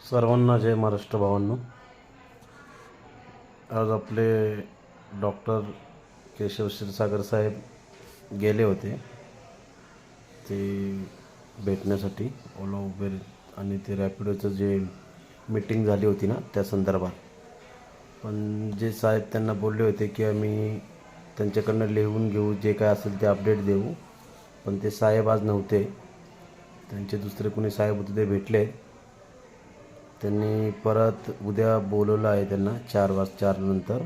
सर्वांना जय महाराष्ट्र भावांनो. आज आपले डॉक्टर केशव क्षीरसागर साहेब गेले होते ते भेटण्यासाठी ओला उबेर आणि ते रॅपिडोचं जे मीटिंग झाली होती ना त्या संदर्भात. पण जे साहेब त्यांना बोलले होते की आम्ही त्यांच्याकडनं लिहून घेऊ, जे काय असेल ते अपडेट देऊ, पण ते साहेब आज नव्हते. त्यांचे दुसरे कोणी साहेब होते ते भेटले. त्यांनी परत उद्या बोलवलं आहे त्यांना 4 नंतर.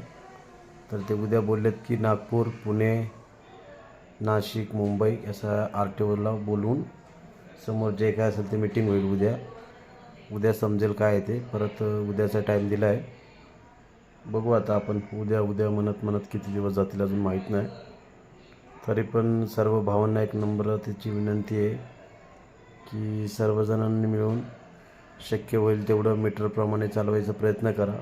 तर ते उद्या बोललेत की नागपूर, पुणे, नाशिक, मुंबई असा RTOला बोलवून समोर जे काय असेल ते मीटिंग होईल उद्या समजेल काय आहे ते. परत उद्याचा टाईम दिला आहे. बघू आता आपण उद्या म्हणत किती दिवस जातील अजून माहीत नाही. तरी पण सर्व भावांना एक नम्रतेची विनंती आहे की सर्वजणांनी मिळून शक्य होईल तेवढं मीटरप्रमाणे चालवायचा प्रयत्न करा,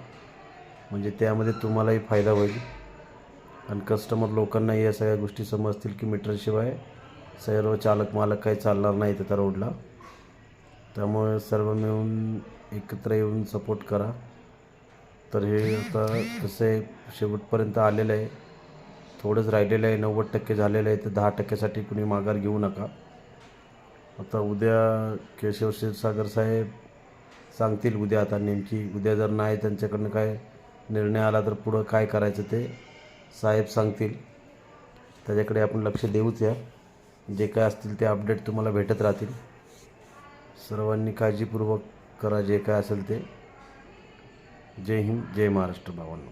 म्हणजे त्यामध्ये तुम्हालाही फायदा होईल आणि कस्टमर लोकांनाही या सगळ्या गोष्टी समजतील की मीटरशिवाय सर्व चालक मालक काही चालणार नाहीत त्या रोडला. त्यामुळे सर्व मिळून एकत्र येऊन सपोर्ट करा. तर हे आता कसं आहे, शेवटपर्यंत आलेलं आहे, थोडंच राहिलेलं आहे, 90% झालेलं आहे. तर 10%साठी कुणी माघार घेऊ नका. आता उद्या केशव क्षीरसागर साहेब सांगतील उद्या. आता नेमकी उद्या जर नाही त्यांच्याकडनं काय निर्णय आला तर पुढं काय करायचं ते साहेब सांगतील. त्याच्याकडे आपण लक्ष देऊच. या जे काय असतील ते अपडेट तुम्हाला भेटत राहतील. सर्वांनी काळजीपूर्वक करा जे काय असेल ते. जय हिंद, जय महाराष्ट्र भावांनो.